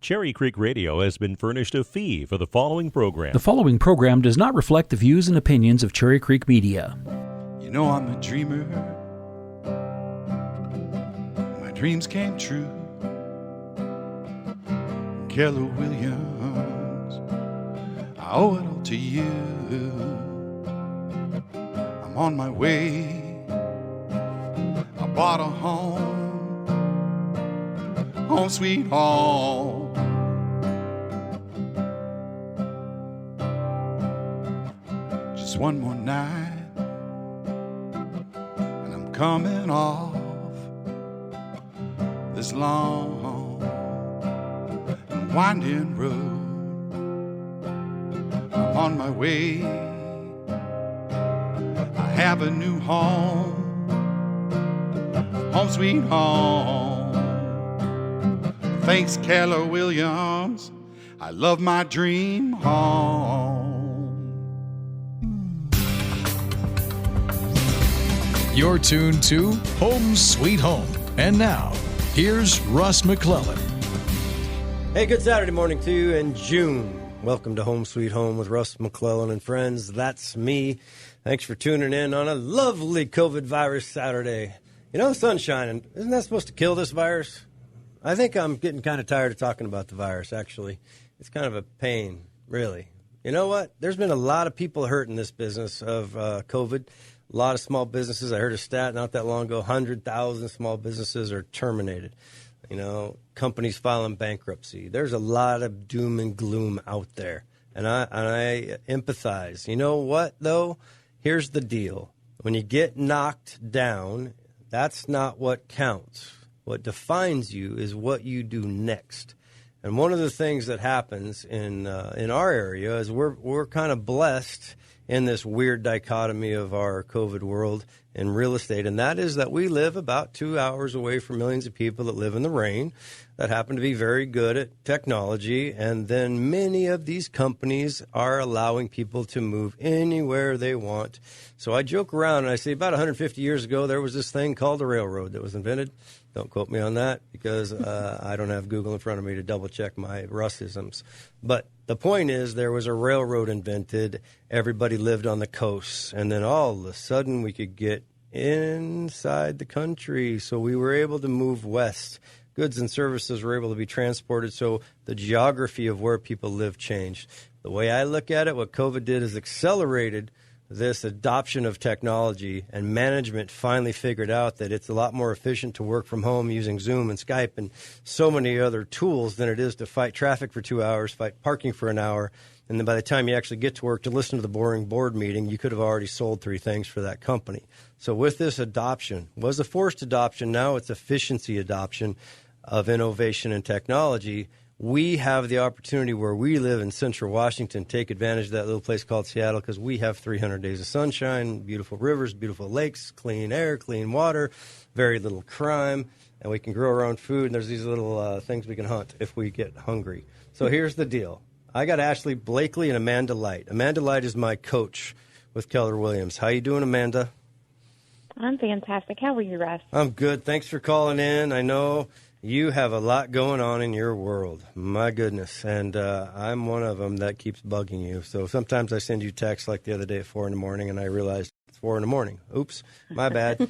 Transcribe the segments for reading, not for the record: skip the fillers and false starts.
Cherry Creek Radio has been furnished a fee for the following program. The following program does not reflect the views and opinions of Cherry Creek Media. You know I'm a dreamer. My dreams came true. Keller Williams, I owe it all to you. I'm on my way. I bought a home, home sweet home. Just one more night, and I'm coming off this long and winding road. I'm on my way. I have a new home, home sweet home. Thanks, Keller Williams. I love my dream home. You're tuned to Home Sweet Home. And now, here's Russ McClellan. Hey, good Saturday morning to you in June. Welcome to Home Sweet Home with Russ McClellan and friends. That's me. Thanks for tuning in on a lovely COVID virus Saturday. You know, the sun's shining. Isn't that supposed to kill this virus? I think I'm getting kind of tired of talking about the virus, actually. It's kind of a pain, really. You know what? There's been a lot of people hurt in this business of COVID. A lot of small businesses. I heard a stat not that long ago, 100,000 small businesses are terminated. You know, companies filing bankruptcy. There's a lot of doom and gloom out there. And I empathize. You know what, though? Here's the deal. When you get knocked down, that's not what counts. What defines you is what you do next. And one of the things that happens in our area is we're kind of blessed in this weird dichotomy of our COVID world in real estate, and that is that we live about 2 hours away from millions of people that live in the rain, that happen to be very good at technology, and then many of these companies are allowing people to move anywhere they want. So I joke around and I say about 150 years ago there was this thing called a railroad that was invented. Don't quote me on that because I don't have Google in front of me to double-check my Russisms. But the point is there was a railroad invented. Everybody lived on the coast. And then all of a sudden we could get inside the country. So we were able to move west. Goods and services were able to be transported. So the geography of where people live changed. The way I look at it, what COVID did is accelerated this adoption of technology, and management finally figured out that it's a lot more efficient to work from home using Zoom and Skype and so many other tools than it is to fight traffic for 2 hours, fight parking for an hour, and then by the time you actually get to work to listen to the boring board meeting, you could have already sold 3 things for that company. So with this adoption, was a forced adoption, now it's efficiency adoption of innovation and technology. We have the opportunity where we live in Central Washington, take advantage of that little place called Seattle because we have 300 days of sunshine, beautiful rivers, beautiful lakes, clean air, clean water, very little crime, and we can grow our own food, and there's these little things we can hunt if we get hungry. So here's the deal. I got Ashley Blakley and Amanda Light. Amanda Light is my coach with Keller Williams. How you doing, Amanda? I'm fantastic. How are you, Russ? I'm good. Thanks for calling in. I know you have a lot going on in your world. My goodness. And I'm one of them that keeps bugging you. So sometimes I send you texts like the other day at 4 in the morning, and I realized it's 4 in the morning. Oops, my bad.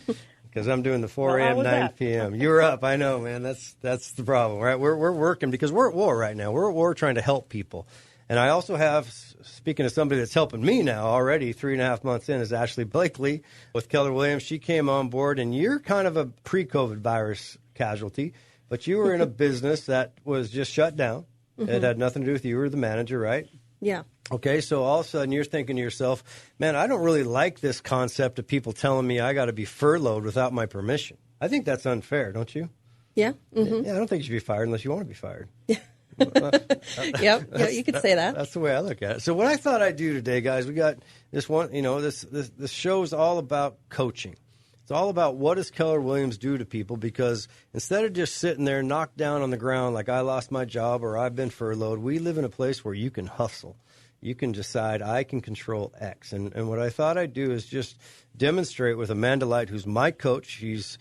Because I'm doing the 4 a.m., 9 p.m. You're up. I know, man. That's the problem, right? We're working because we're at war right now. We're at war trying to help people. And I also have, speaking of somebody that's helping me now already, 3.5 months in, is Ashley Blakley with Keller Williams. She came on board, and you're kind of a pre-COVID virus casualty. But you were in a business that was just shut down. Mm-hmm. It had nothing to do with you. You were the manager, right? Yeah. Okay, so all of a sudden you're thinking to yourself, man, I don't really like this concept of people telling me I got to be furloughed without my permission. I think that's unfair, don't you? Yeah. Mm-hmm. Yeah, I don't think you should be fired unless you want to be fired. Yeah. Yep, you could say that. That's the way I look at it. So what I thought I'd do today, guys, we got this one, this show's all about coaching. It's all about what does Keller Williams do to people, because instead of just sitting there knocked down on the ground like I lost my job or I've been furloughed, we live in a place where you can hustle. You can decide I can control X. And what I thought I'd do is just demonstrate with Amanda Light, who's my coach. She's,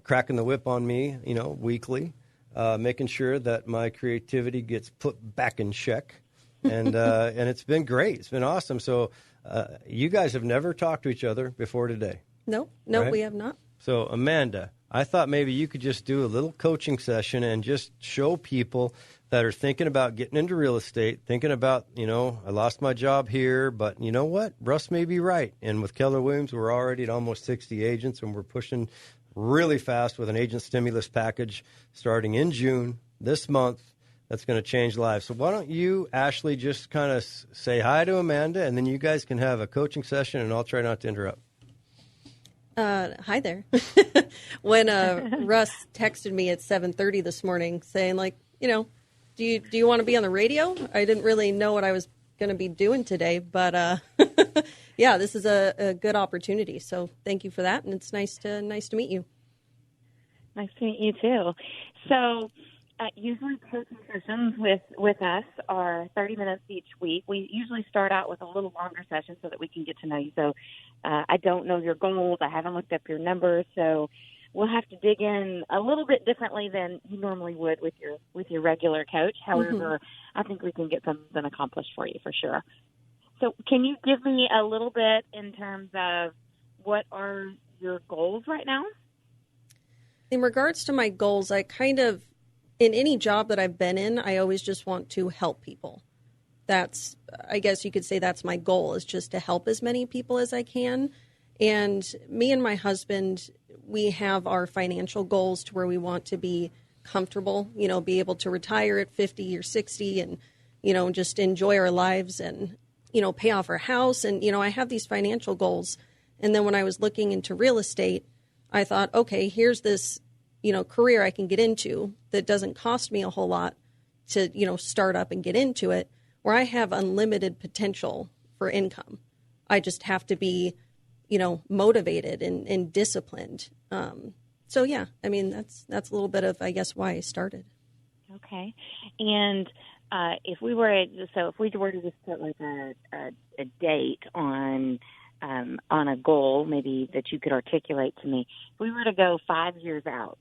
cracking the whip on me, weekly. making sure that my creativity gets put back in check. And it's been great. It's been awesome. So you guys have never talked to each other before today. No, right? we have not. So, Amanda, I thought maybe you could just do a little coaching session and just show people that are thinking about getting into real estate, thinking about, I lost my job here, but you know what? Russ may be right. And with Keller Williams, we're already at almost 60 agents, and we're pushing really fast with an agent stimulus package starting in June this month. That's going to change lives. So why don't you, Ashley, just kind of say hi to Amanda, and then you guys can have a coaching session, and I'll try not to interrupt. Hi there. When Russ texted me at 7:30 this morning saying, do you want to be on the radio? I didn't really know what I was going to be doing today, but yeah, this is a good opportunity. So thank you for that, and it's nice to meet you. Nice to meet you too. So usually coaching sessions with us are 30 minutes each week. We usually start out with a little longer session so that we can get to know you. So I don't know your goals. I haven't looked up your numbers, so we'll have to dig in a little bit differently than you normally would with your regular coach. However, I think we can get something accomplished for you for sure. So can you give me a little bit in terms of what are your goals right now? In regards to my goals, I kind of, in any job that I've been in, I always just want to help people. I guess you could say that's my goal, is just to help as many people as I can. And me and my husband, we have our financial goals to where we want to be comfortable, be able to retire at 50 or 60 and, just enjoy our lives and, pay off our house. And, I have these financial goals. And then when I was looking into real estate, I thought, okay, here's this, career I can get into that doesn't cost me a whole lot to, start up and get into it, where I have unlimited potential for income. I just have to be, motivated and disciplined. So yeah, I mean, that's a little bit of, I guess, why I started. Okay. And if we were to just put like a date on a goal, maybe that you could articulate to me, if we were to go 5 years out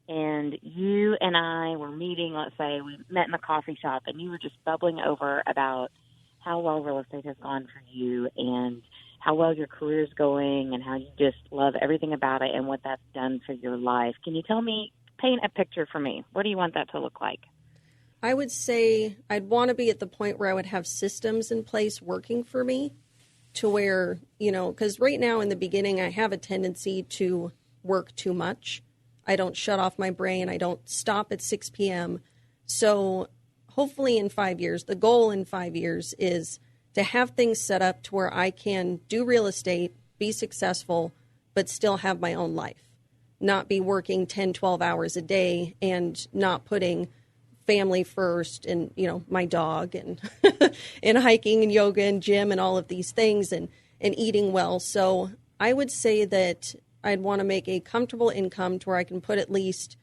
and you and I were meeting, let's say we met in a coffee shop and you were just bubbling over about how well real estate has gone for you and how well your career's going and how you just love everything about it and what that's done for your life. Can you paint a picture for me? What do you want that to look like? I would say I'd want to be at the point where I would have systems in place working for me to where, because right now in the beginning, I have a tendency to work too much. I don't shut off my brain. I don't stop at 6 p.m. So hopefully in 5 years, the goal in 5 years is to have things set up to where I can do real estate, be successful, but still have my own life, not be working 10, 12 hours a day and not putting family first and, my dog and and hiking and yoga and gym and all of these things and eating well. So I would say that I'd want to make a comfortable income to where I can put at least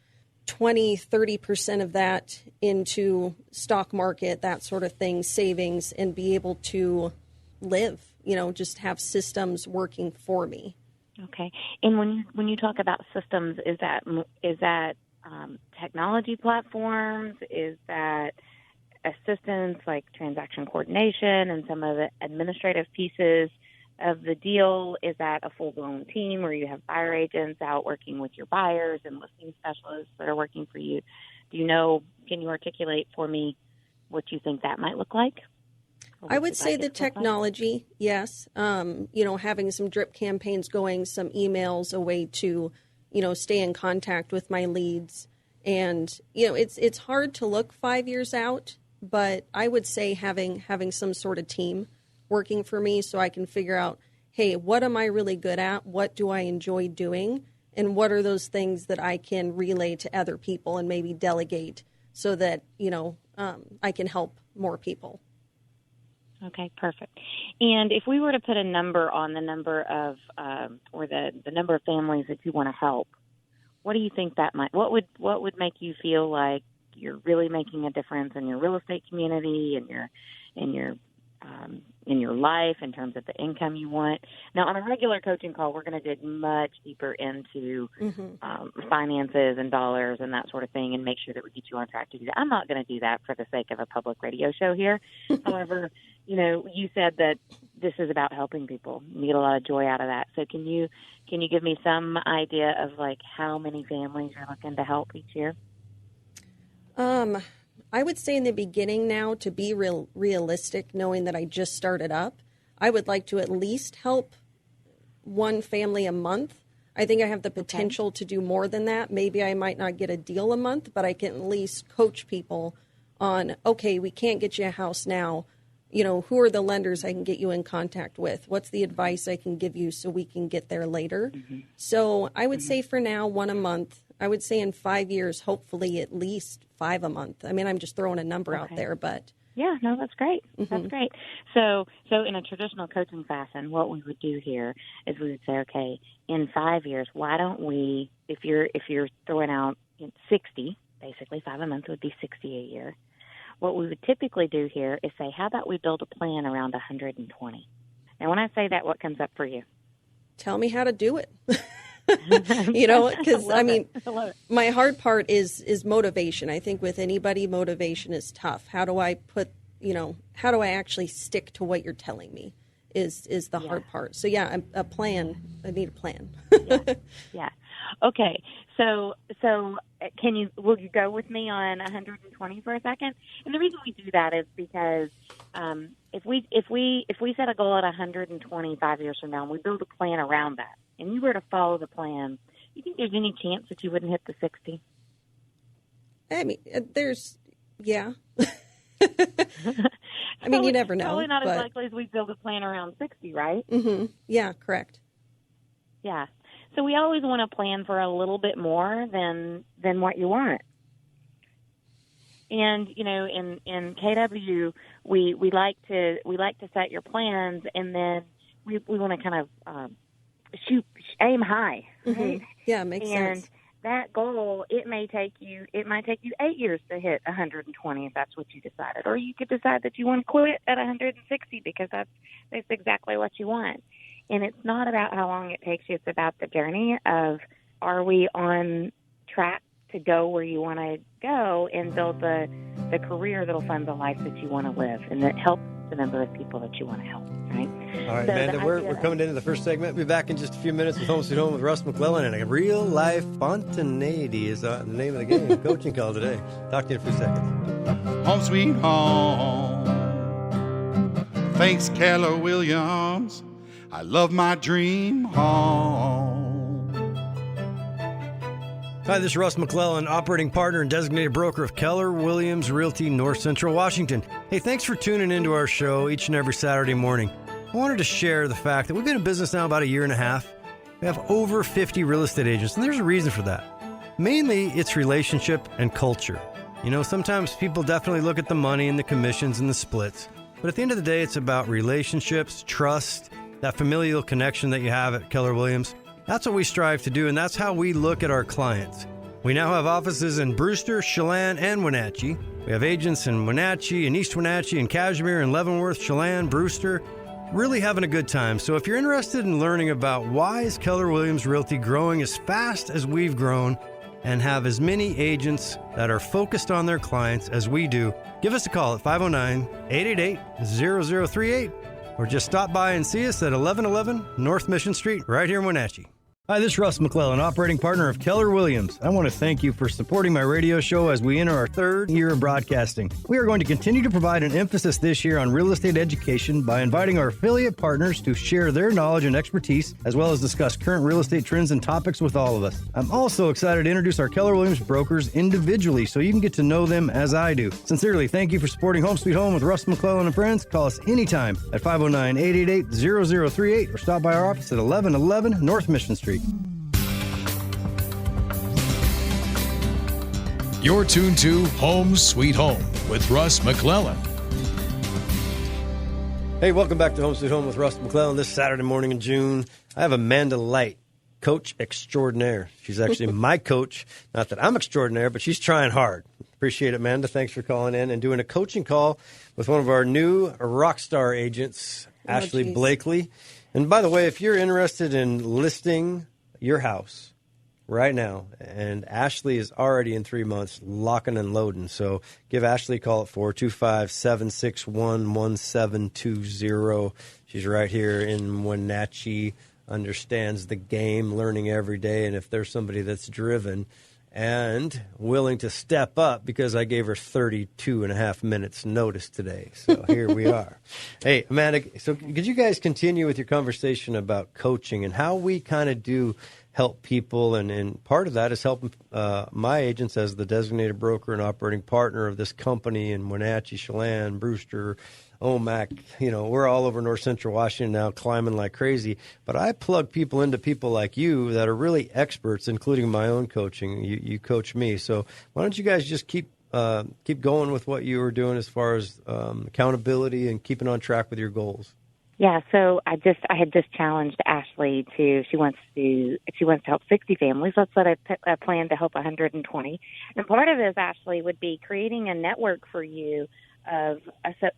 20, 30% of that into stock market, that sort of thing, savings, and be able to live, just have systems working for me. Okay. And when you talk about systems, is that technology platforms? Is that assistance like transaction coordination and some of the administrative pieces of the deal? Is that a full-blown team where you have buyer agents out working with your buyers and listing specialists that are working for you? Can you articulate for me what you think that might look like? I would say the technology, yes. Having some drip campaigns going, some emails, a way to, stay in contact with my leads. And, it's hard to look 5 years out, but I would say having some sort of team working for me so I can figure out, hey, what am I really good at? What do I enjoy doing? And what are those things that I can relay to other people and maybe delegate so that, I can help more people. Okay, perfect. And if we were to put a number on the number of, or the number of families that you want to help, what do you think that what would make you feel like you're really making a difference in your real estate community and your in your life, in terms of the income you want. Now, on a regular coaching call, we're going to dig much deeper into finances and dollars and that sort of thing, and make sure that we get you on track to do that. I'm not going to do that for the sake of a public radio show here. However, you said that this is about helping people. You get a lot of joy out of that. So can you give me some idea of like how many families you're looking to help each year? I would say in the beginning now, to be realistic, knowing that I just started up, I would like to at least help one family a month. I think I have the potential to do more than that. Maybe I might not get a deal a month, but I can at least coach people on, okay, we can't get you a house now. Who are the lenders I can get you in contact with? What's the advice I can give you so we can get there later? So I would say for now, one a month. I would say in 5 years, hopefully at least 5 a month. I mean, I'm just throwing a number out there, but. Yeah, no, that's great. That's great. So in a traditional coaching fashion, what we would do here is we would say, okay, in 5 years, why don't we, if you're throwing out 60, basically 5 a month would be 60 a year. What we would typically do here is say, how about we build a plan around 120? Now, when I say that, what comes up for you? Tell me how to do it. Because I mean, my hard part is motivation. I think with anybody, motivation is tough. How do I how do I actually stick to what you're telling me is the hard part. So yeah, a plan. I need a plan. Yeah. Okay. So will you go with me on 120 for a second? And the reason we do that is because if we set a goal at 120 5 years from now and we build a plan around that, and you were to follow the plan, you think there's any chance that you wouldn't hit the 60? I mean, yeah. I mean, you never know. Probably not as likely as we build a plan around 60, right? Mm-hmm. Yeah, correct. Yeah. So we always want to plan for a little bit more than what you want. And in KW, we like to set your plans, and then we want to kind of aim high, right? Mm-hmm. Yeah, makes sense. And that goal, it might take you 8 years to hit 120 if that's what you decided, or you could decide that you want to quit at 160 because that's exactly what you want. And it's not about how long it takes you; it's about the journey of, are we on track to go where you want to go and build the career that'll fund the life that you want to live and that helps the number of people that you want to help, right? All right, so Amanda, we're coming into the first segment. We'll be back in just a few minutes with Home Sweet Home with Russ McClellan, and a real life spontaneity is the name of the game. Coaching call today. Talk to you in a few seconds. Home sweet home. Thanks, Keller Williams. I love my dream home. Hi, this is Russ McClellan, operating partner and designated broker of Keller Williams Realty, North Central Washington. Hey, thanks for tuning into our show each and every Saturday morning. I wanted to share the fact that we've been in business now about a year and a half. We have over 50 real estate agents, and there's a reason for that. Mainly, it's relationship and culture. Sometimes people definitely look at the money and the commissions and the splits. But at the end of the day, it's about relationships, trust, that familial connection that you have at Keller Williams. That's what we strive to do, and that's how we look at our clients. We now have offices in Brewster, Chelan, and Wenatchee. We have agents in Wenatchee and East Wenatchee and Cashmere and Leavenworth, Chelan, Brewster. Really having a good time. So if you're interested in learning about why is Keller Williams Realty growing as fast as we've grown and have as many agents that are focused on their clients as we do, give us a call at 509-888-0038 or just stop by and see us at 1111 North Mission Street right here in Wenatchee. Hi, this is Russ McClellan, operating partner of Keller Williams. I want to thank you for supporting my radio show as we enter our third year of broadcasting. We are going to continue to provide an emphasis this year on real estate education by inviting our affiliate partners to share their knowledge and expertise, as well as discuss current real estate trends and topics with all of us. I'm also excited to introduce our Keller Williams brokers individually so you can get to know them as I do. Sincerely, thank you for supporting Home Sweet Home with Russ McClellan and friends. Call us anytime at 509-888-0038 or stop by our office at 1111 North Mission Street. You're tuned to Home Sweet Home with Russ McClellan. Hey, welcome back to Home Sweet Home with Russ McClellan this Saturday morning in June. I have Amanda Light, coach extraordinaire. She's actually my coach. Not that I'm extraordinaire, but she's trying hard. Appreciate it, Amanda. Thanks for calling in and doing a coaching call with one of our new rock star agents, Ashley geez. Blakley. And by the way, if you're interested in listing your house right now, and Ashley is already in 3 months locking and loading, so give Ashley a call at 425-761-1720. She's right here in Wenatchee, understands the game, learning every day, and if there's somebody that's driven and willing to step up, because I gave her 32 and a half minutes notice today. So here we are. Hey, Amanda, so could you guys continue with your conversation about coaching and how we kind of do help people? And part of that is helping my agents as the designated broker and operating partner of this company in Wenatchee, Chelan, Brewster, Omak. We're all over North Central Washington now, climbing like crazy. But I plug people into people like you that are really experts, including my own coaching. You coach me. So why don't you guys just keep going with what you were doing as far as accountability and keeping on track with your goals? Yeah, so I had just challenged Ashley to she wants to help 60 families. That's what I plan to help 120. And part of this, Ashley, would be creating a network for you of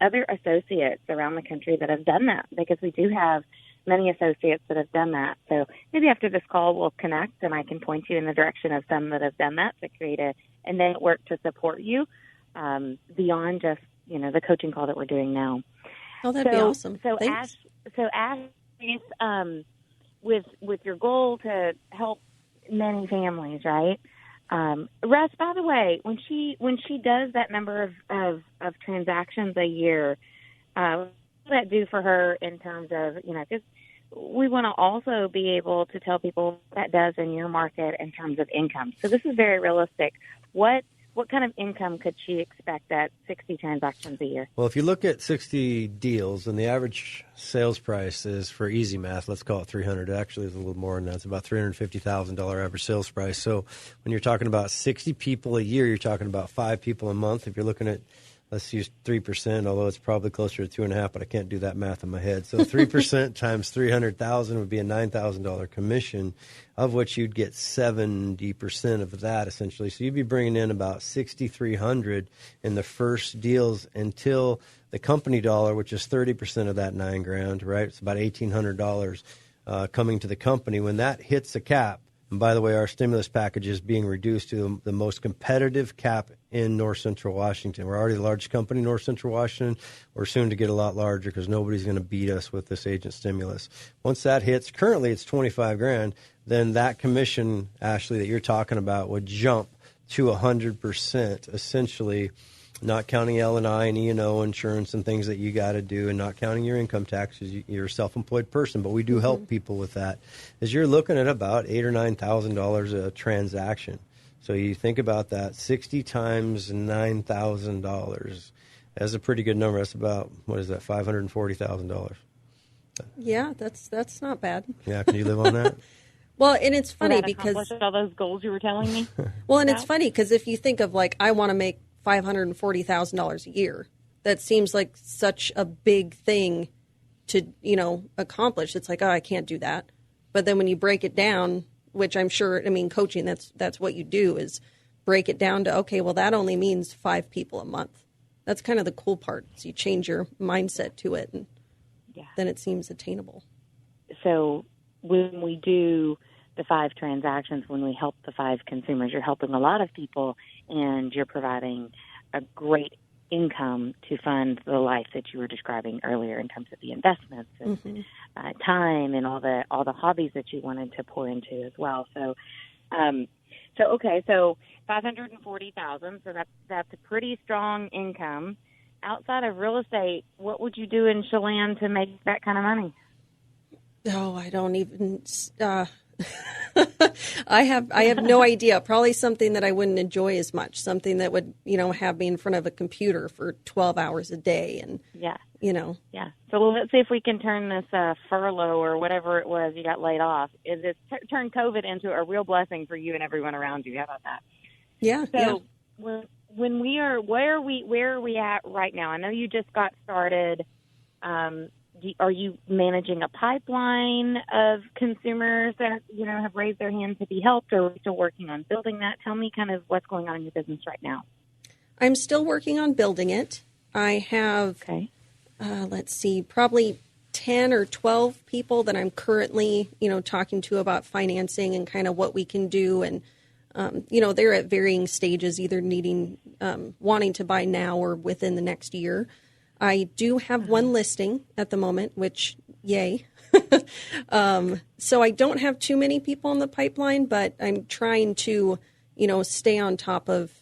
other associates around the country that have done that, because we do have many associates that have done that. So maybe after this call we'll connect and I can point you in the direction of some that have done that to create a network to support you beyond just the coaching call that we're doing now. Oh, that'd be awesome. Thanks. Ashley, with your goal to help many families, right? Russ, by the way, when she does that number of transactions a year, what does that do for her in terms of, just we want to also be able to tell people what that does in your market in terms of income. So this is very realistic. What kind of income could she expect at 60 transactions a year? Well, if you look at 60 deals, and the average sales price is, for easy math, let's call it $300. Actually, it's a little more than that. It's about $350,000 average sales price. So when you're talking about 60 people a year, you're talking about 5 people a month. If you're looking at, let's use 3%, although it's probably closer to 2.5%, but I can't do that math in my head. So 3% times $300,000 would be a $9,000 commission, of which you'd get 70% of that, essentially. So you'd be bringing in about $6,300 in the first deals until the company dollar, which is 30% of that $9,000, right? It's about $1,800 coming to the company. When that hits a cap, and by the way, our stimulus package is being reduced to the most competitive cap in North Central Washington. We're already the largest company in North Central Washington. We're soon to get a lot larger because nobody's going to beat us with this agent stimulus. Once that hits, currently it's $25,000. Then that commission, Ashley, that you're talking about would jump to 100%, essentially, not counting L&I and E&O insurance and things that you got to do, and not counting your income taxes. You're a self-employed person, but we do help people with that. As you're looking at about $8,000 or $9,000 a transaction. So you think about that, 60 times $9,000. That's a pretty good number. That's about, what is that, $540,000. Yeah, that's not bad. Yeah, can you live on that? Well, and it's funny Will that because accomplish all those goals you were telling me. well, and it's funny because if you think of I want to make $540,000 a year, that seems like such a big thing to accomplish. It's I can't do that. But then when you break it down, which I'm sure, coaching, that's what you do, is break it down to, okay, well, that only means 5 people a month. That's kind of the cool part. So you change your mindset to it, and then it seems attainable. So when we do the 5 transactions, when we help the 5 consumers, you're helping a lot of people, and you're providing a great income to fund the life that you were describing earlier in terms of the investments and time and all the hobbies that you wanted to pour into as well. So, so $540,000. So that's a pretty strong income. Outside of real estate, what would you do in Chelan to make that kind of money? Oh, I don't even. I have no idea. Probably something that I wouldn't enjoy as much. Something that would, have me in front of a computer for 12 hours a day, and Yeah. So let's see if we can turn this furlough or whatever it was you got laid off. Is this turn COVID into a real blessing for you and everyone around you? How about that? Yeah. So when we are, where are we at right now? I know you just got started. Are you managing a pipeline of consumers that have raised their hand to be helped, or are we still working on building that? Tell me kind of what's going on in your business right now. I'm still working on building it. I have, Okay. let's see, probably 10 or 12 people that I'm currently, talking to about financing and kind of what we can do. And, they're at varying stages, either wanting to buy now or within the next year. I do have one listing at the moment, which, yay. So I don't have too many people in the pipeline, but I'm trying to, stay on top of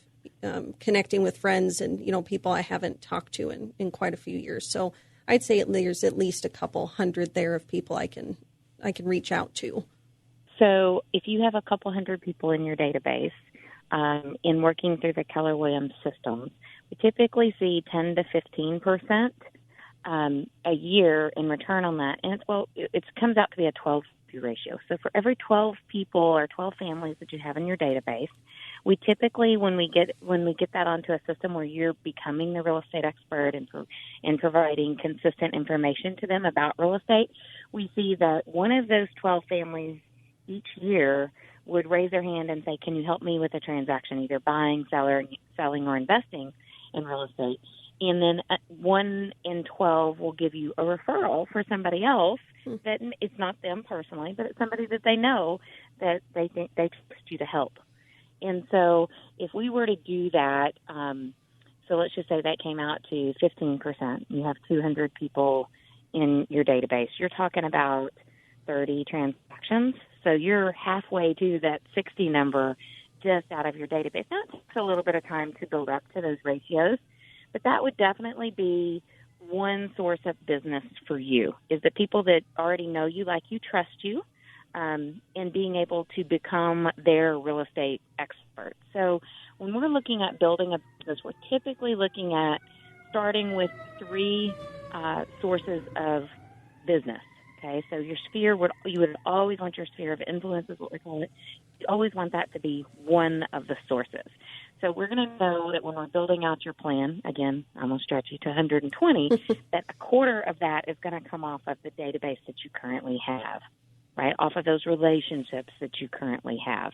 connecting with friends and, people I haven't talked to in quite a few years. So I'd say there's at least a couple hundred there of people I can reach out to. So if you have a couple hundred people in your database, in working through the Keller Williams systems, we typically see 10 to 15% a year in return on that. And it comes out to be a 12 ratio. So for every 12 people or 12 families that you have in your database, we typically, when we get that onto a system where you're becoming the real estate expert and providing consistent information to them about real estate, we see that one of those 12 families each year would raise their hand and say, "Can you help me with a transaction, either buying, selling, or investing in real estate?" And then 1 in 12 will give you a referral for somebody else that it's not them personally, but it's somebody that they know that they think they trust you to help. And so if we were to do that, so let's just say that came out to 15%. You have 200 people in your database. You're talking about 30 transactions. So you're halfway to that 60 number just out of your database. Now, it takes a little bit of time to build up to those ratios, but that would definitely be one source of business for you, is the people that already know you, like you, trust you, and being able to become their real estate expert. So when we're looking at building a business, we're typically looking at starting with 3 sources of business. Okay, so your sphere you would always want your sphere of influence, is what we call it. You always want that to be one of the sources. So we're going to know that when we're building out your plan, again, I'm going to stretch you to 120, that a quarter of that is going to come off of the database that you currently have, right? Off of those relationships that you currently have.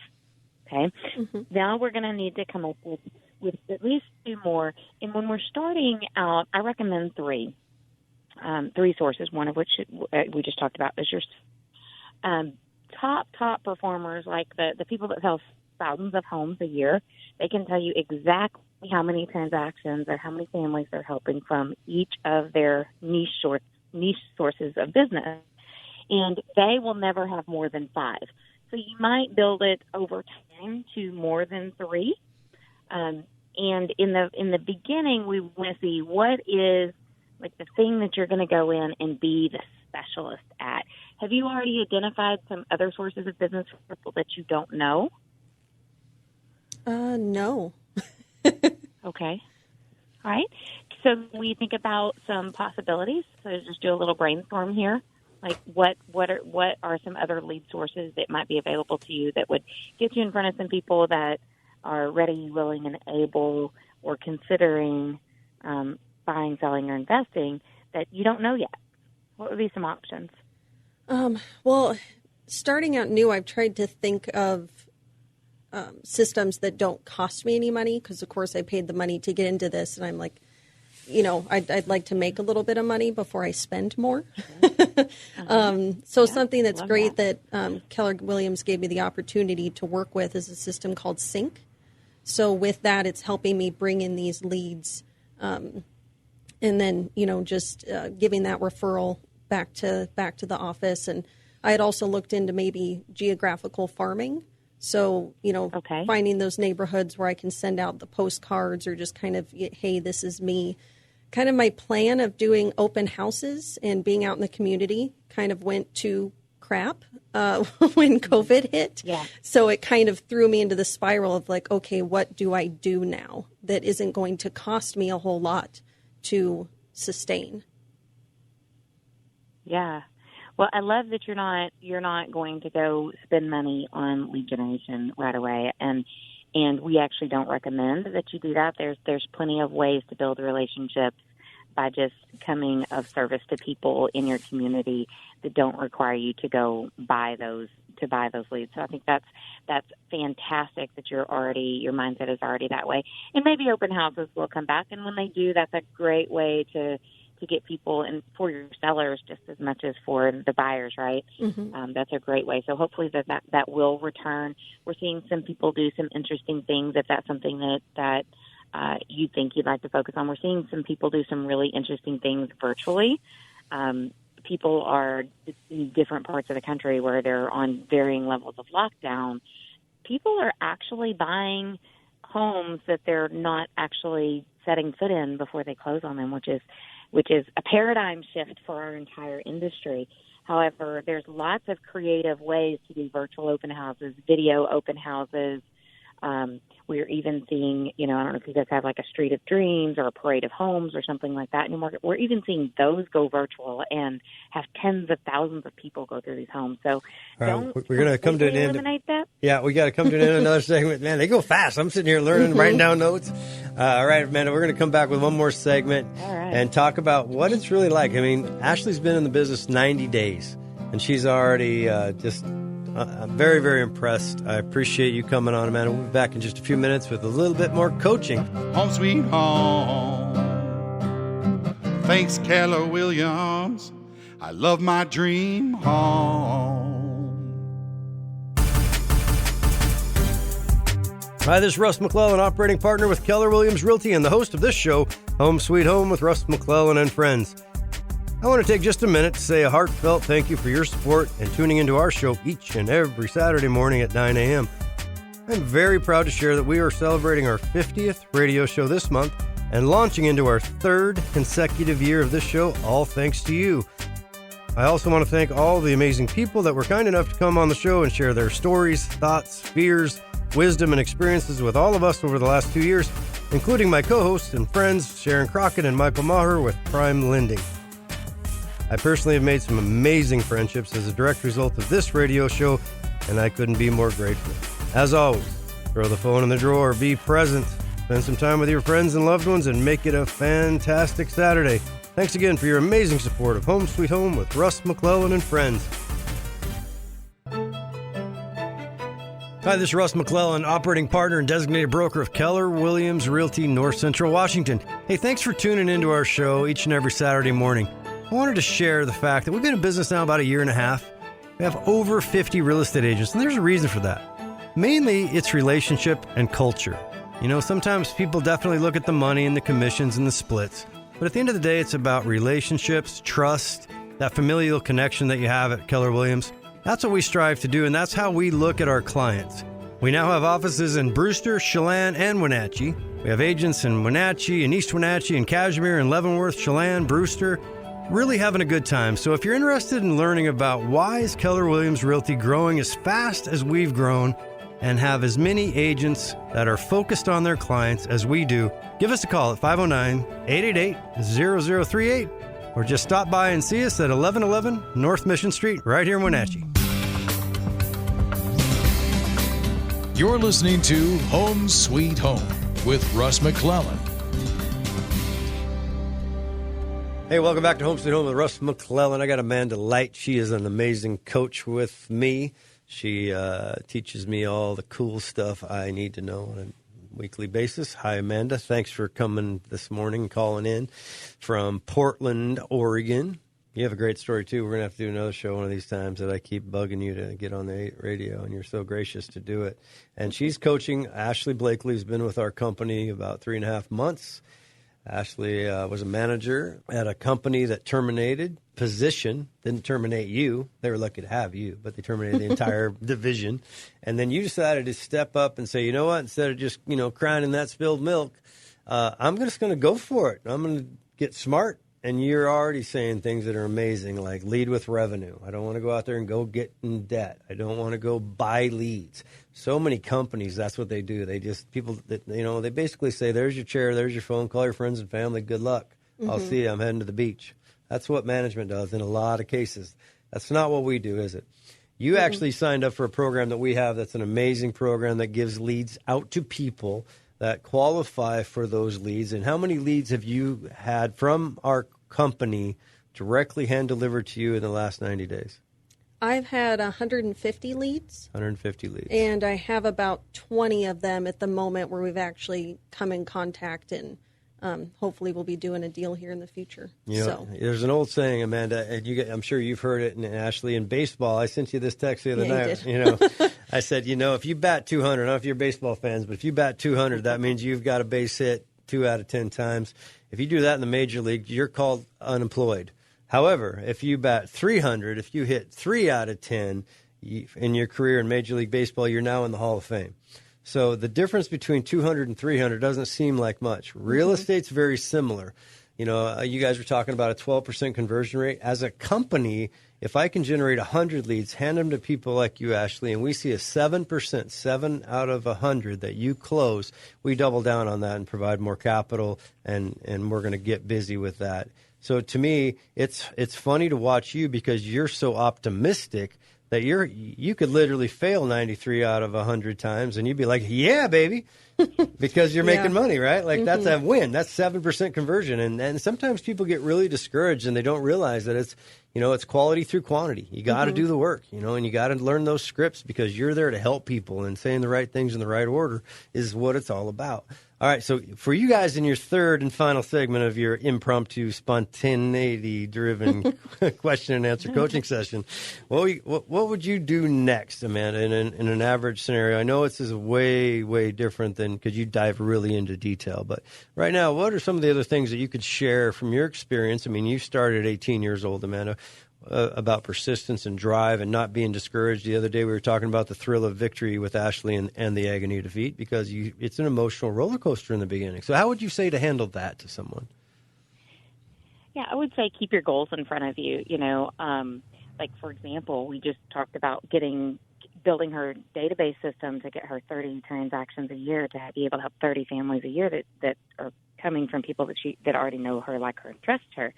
Okay. Mm-hmm. Now we're going to need to come up with at least 2 more. And when we're starting out, I recommend 3 sources, one of which we just talked about is your top performers, like the people that sell thousands of homes a year. They can tell you exactly how many transactions or how many families they're helping from each of their niche sources of business. And they will never have more than 5. So you might build it over time to more than 3. And in the beginning, we want to see what is like the thing that you're going to go in and be the specialist at. Have you already identified some other sources of business for people that you don't know? No. Okay. All right. So we think about some possibilities. So just do a little brainstorm here. Like what are some other lead sources that might be available to you that would get you in front of some people that are ready, willing, and able, or considering buying, selling, or investing that you don't know yet? What would be some options? Well, starting out new, I've tried to think of systems that don't cost me any money, because, of course, I paid the money to get into this, and I'm like, I'd like to make a little bit of money before I spend more. Something that's great that Keller Williams gave me the opportunity to work with is a system called Sync. So with that, it's helping me bring in these leads, and then just giving that referral back to the office. And I had also looked into maybe geographical farming. So, finding those neighborhoods where I can send out the postcards or just kind of, hey, this is me. Kind of my plan of doing open houses and being out in the community kind of went to crap when COVID hit. Yeah. So it kind of threw me into the spiral of like, okay, what do I do now that isn't going to cost me a whole lot to sustain? Yeah. Well, I love that you're not going to go spend money on lead generation right away, and we actually don't recommend that you do that. There's plenty of ways to build relationships by just coming of service to people in your community that don't require you to go buy those to buy those leads. So I think that's fantastic that your mindset is already that way. And maybe open houses will come back, and when they do, that's a great way to get people, and for your sellers just as much as for the buyers, right? Mm-hmm. That's a great way. So hopefully that will return. We're seeing some people do some interesting things, if that's something that you think you'd like to focus on. We're seeing some people do some really interesting things virtually. People are in different parts of the country where they're on varying levels of lockdown. People are actually buying homes that they're not actually setting foot in before they close on them, which is a paradigm shift for our entire industry. However, there's lots of creative ways to do virtual open houses, video open houses. We're even seeing, I don't know if you guys have like a Street of Dreams or a Parade of Homes or something like that in your market. We're even seeing those go virtual and have tens of thousands of people go through these homes. So don't we're going to come to an end. Eliminate that. Yeah, we got to come to an end of another segment. Man, they go fast. I'm sitting here learning, writing down notes. All right, Amanda, we're going to come back with one more segment and talk about what it's really like. I mean, Ashley's been in the business 90 days, and she's already I'm very, very impressed. I appreciate you coming on, Amanda. We'll be back in just a few minutes with a little bit more coaching. Home sweet home. Thanks, Keller Williams. I love my dream home. Hi, this is Russ McClellan, operating partner with Keller Williams Realty and the host of this show, Home Sweet Home with Russ McClellan and Friends. I want to take just a minute to say a heartfelt thank you for your support and tuning into our show each and every Saturday morning at 9 a.m. I'm very proud to share that we are celebrating our 50th radio show this month and launching into our third consecutive year of this show, all thanks to you. I also want to thank all the amazing people that were kind enough to come on the show and share their stories, thoughts, fears, wisdom, and experiences with all of us over the last 2 years, including my co-hosts and friends, Sharon Crockett and Michael Maher with Prime Lending. I personally have made some amazing friendships as a direct result of this radio show, and I couldn't be more grateful. As always, throw the phone in the drawer, be present, spend some time with your friends and loved ones, and make it a fantastic Saturday. Thanks again for your amazing support of Home Sweet Home with Russ McClellan and Friends. Hi, this is Russ McClellan, operating partner and designated broker of Keller Williams Realty, North Central Washington. Hey, thanks for tuning into our show each and every Saturday morning. I wanted to share the fact that we've been in business now about a year and a half. We have over 50 real estate agents, and there's a reason for that. Mainly, it's relationship and culture. Sometimes people definitely look at the money and the commissions and the splits. But at the end of the day, it's about relationships, trust, that familial connection that you have at Keller Williams. That's what we strive to do, and that's how we look at our clients. We now have offices in Brewster, Chelan, and Wenatchee. We have agents in Wenatchee and East Wenatchee and Cashmere and Leavenworth, Chelan, Brewster. Really having a good time. So if you're interested in learning about why is Keller Williams Realty growing as fast as we've grown and have as many agents that are focused on their clients as we do, give us a call at 509-888-0038 or just stop by and see us at 1111 North Mission Street right here in Wenatchee. You're listening to Home Sweet Home with Russ McClellan. Hey, welcome back to Home Sweet Home with Russ McClellan. I got Amanda Light. She is an amazing coach with me. She teaches me all the cool stuff I need to know on a weekly basis. Hi, Amanda. Thanks for coming this morning, calling in from Portland, Oregon. You have a great story, too. We're going to have to do another show one of these times that I keep bugging you to get on the radio, and you're so gracious to do it. And she's coaching Ashley Blakley, who's been with our company about 3.5 months. Ashley was a manager at a company that terminated position, didn't terminate you. They were lucky to have you, but they terminated the entire division. And then you decided to step up and say, you know what, instead of just, crying in that spilled milk, I'm just going to go for it. I'm going to get smart. And you're already saying things that are amazing, like lead with revenue. I don't want to go out there and go get in debt. I don't want to go buy leads. So many companies, that's what they do. They just, people that, they basically say, there's your chair, there's your phone, call your friends and family, good luck. Mm-hmm. I'll see you, I'm heading to the beach. That's what management does in a lot of cases. That's not what we do, is it? You actually signed up for a program that we have that's an amazing program that gives leads out to people that qualify for those leads. And how many leads have you had from our company directly hand-delivered to you in the last 90 days? I've had 150 leads. 150 leads. And I have about 20 of them at the moment where we've actually come in contact, and hopefully we'll be doing a deal here in the future. You know, there's an old saying, Amanda, and I'm sure you've heard it, and Ashley, in baseball. I sent you this text the other night. You did. I said, if you bat 200, I don't know if you're baseball fans, but if you bat 200, that means you've got a base hit 2 out of 10 times. If you do that in the major league, you're called unemployed. However, if you bat 300, if you hit 3 out of 10 in your career in Major League Baseball, you're now in the Hall of Fame. So the difference between 200 and 300 doesn't seem like much. Real estate's very similar. You guys were talking about a 12% conversion rate. As a company, if I can generate 100 leads, hand them to people like you, Ashley, and we see a 7%, 7 out of 100 that you close, we double down on that and provide more capital, and we're going to get busy with that. So to me, it's funny to watch you because you're so optimistic that you could literally fail 93 out of 100 times, and you'd be like, yeah, baby, because you're making money, right? Like that's a win. That's 7% conversion. And sometimes people get really discouraged and they don't realize that it's quality through quantity. You got to do the work, and you got to learn those scripts because you're there to help people, and saying the right things in the right order is what it's all about. All right, so for you guys in your third and final segment of your impromptu, spontaneity-driven question and answer coaching session, what would you do next, Amanda, in an average scenario? I know this is way, way different than because you dive really into detail, but right now, what are some of the other things that you could share from your experience? I mean, you started at 18 years old, Amanda. About persistence and drive and not being discouraged. The other day we were talking about the thrill of victory with Ashley and the agony of defeat because it's an emotional roller coaster in the beginning. So how would you say to handle that to someone? Yeah, I would say keep your goals in front of you. Like, for example, we just talked about building her database system to get her 30 transactions a year to be able to help 30 families a year that are coming from people that already know her, like her, and trust her.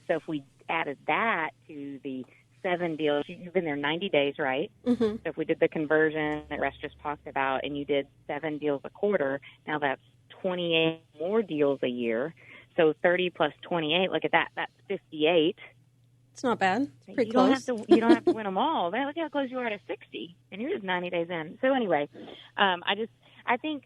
So if we added that to the 7 deals, you've been there 90 days, right? Mm-hmm. So if we did the conversion that Russ just talked about and you did 7 deals a quarter, now that's 28 more deals a year. So 30 plus 28, look at that. That's 58. It's not bad. It's pretty you close. You don't have to win them all. Look how close you are to 60, and you're just 90 days in. So anyway, I think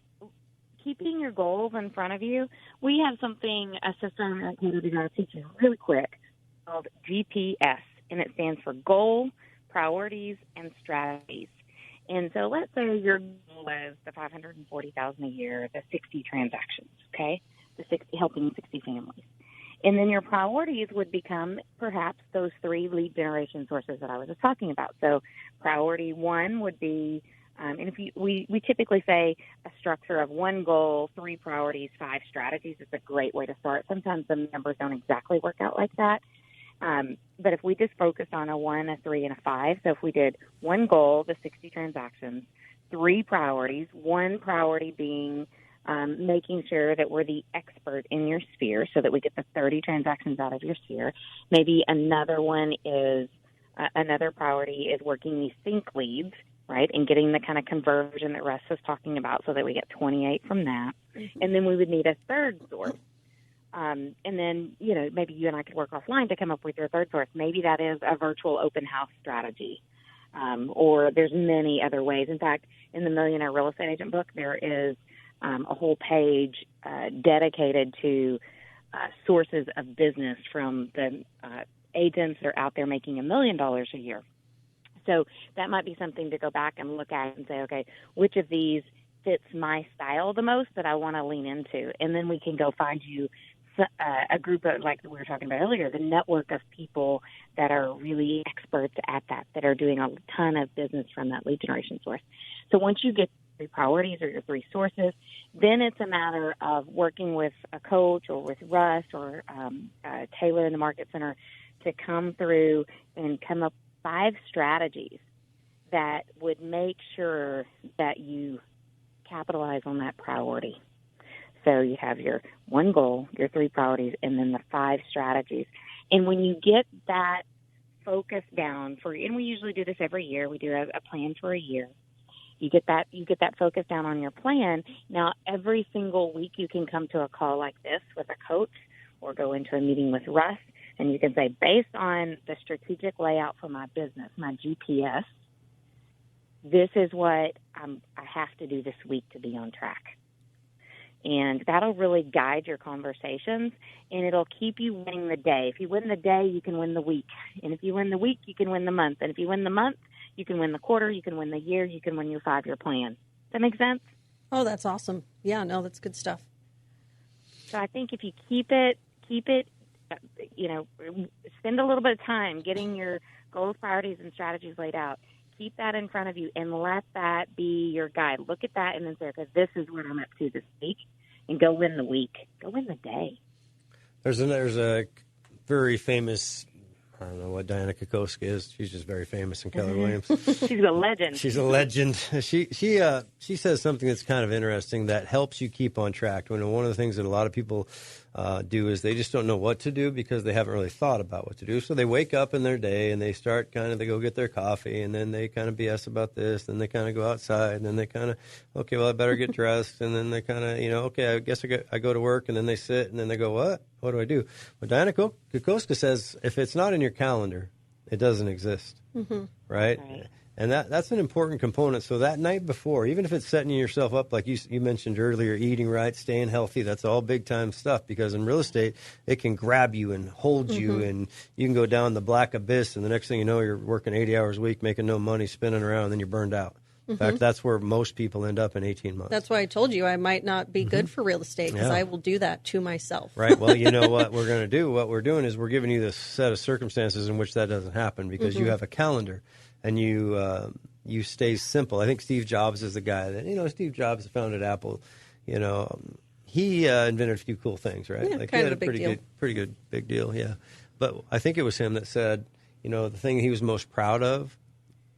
keeping your goals in front of you. We have a system at Keller that I teach you really quick called GPS, and it stands for Goal, Priorities, and Strategies. And so let's say your goal is the $540,000 a year, the 60 transactions, okay, helping 60 families. And then your priorities would become perhaps those 3 lead generation sources that I was just talking about. So priority 1 would be, and if we typically say a structure of 1 goal, 3 priorities, 5 strategies is a great way to start. Sometimes the numbers don't exactly work out like that. But if we just focused on a 1, a 3, and a 5, so if we did 1 goal, the 60 transactions, 3 priorities, 1 priority being making sure that we're the expert in your sphere so that we get the 30 transactions out of your sphere. Maybe another one is, another priority is working these sync leads, right, and getting the kind of conversion that Russ was talking about so that we get 28 from that. Mm-hmm. And then we would need a third source. And then, maybe you and I could work offline to come up with your third source. Maybe that is a virtual open house strategy. Or there's many other ways. In fact, in the Millionaire Real Estate Agent book, there is a whole page dedicated to sources of business from the agents that are out there making $1 million a year. So that might be something to go back and look at and say, okay, which of these fits my style the most that I want to lean into? And then we can go find you a group of, like we were talking about earlier, the network of people that are really experts at that are doing a ton of business from that lead generation source. So once you get 3 priorities or your 3 sources, then it's a matter of working with a coach or with Russ or Taylor in the Market Center to come through and come up with 5 strategies that would make sure that you capitalize on that priority. So you have your 1 goal, your 3 priorities, and then the 5 strategies. And when you get that focus down and we usually do this every year, we do a plan for a year. You get that focus down on your plan. Now, every single week you can come to a call like this with a coach or go into a meeting with Russ And you can say, based on the strategic layout for my business, my GPS, this is what I have to do this week to be on track. And that'll really guide your conversations, and it'll keep you winning the day. If you win the day, you can win the week. And if you win the week, you can win the month. And if you win the month, you can win the quarter, you can win the year, you can win your 5-year plan. Does that make sense? Oh, that's awesome. Yeah, no, that's good stuff. So I think if you keep it, spend a little bit of time getting your goals, priorities, and strategies laid out. Keep that in front of you and let that be your guide. Look at that and then say, okay, this is what I'm up to this week, and go win the week. Go win the day. There's a very famous, I don't know what Diana Kokoska is. She's just very famous in Keller Williams. She's a legend. She's a legend. She says something that's kind of interesting that helps you keep on track. One of the things that a lot of people do is they just don't know what to do because they haven't really thought about what to do. So they wake up in their day and they start they go get their coffee, and then they kind of BS about this, then they kind of go outside, and then they kind of, okay, well, I better get dressed, and then they kind of, okay, I guess I go to work, and then they sit, and then they go, what do I do? Well, Diana Kokoska says if it's not in your calendar, it doesn't exist, right? And that's an important component. So that night before, even if it's setting yourself up, like you mentioned earlier, eating right, staying healthy, that's all big-time stuff, because in real estate, it can grab you and hold you, and you can go down the black abyss, and the next thing you know, you're working 80 hours a week, making no money, spinning around, and then you're burned out. In fact, that's where most people end up in 18 months. That's why I told you I might not be good for real estate, because I will do that to myself. Right. Well, you know what we're going to do? What we're doing is we're giving you this set of circumstances in which that doesn't happen, because you have a calendar. And you stay simple. I think Steve Jobs is the guy that, Steve Jobs founded Apple. He invented a few cool things, right? Yeah, like kind he of had a big deal. Pretty good big deal, yeah. But I think it was him that said, the thing he was most proud of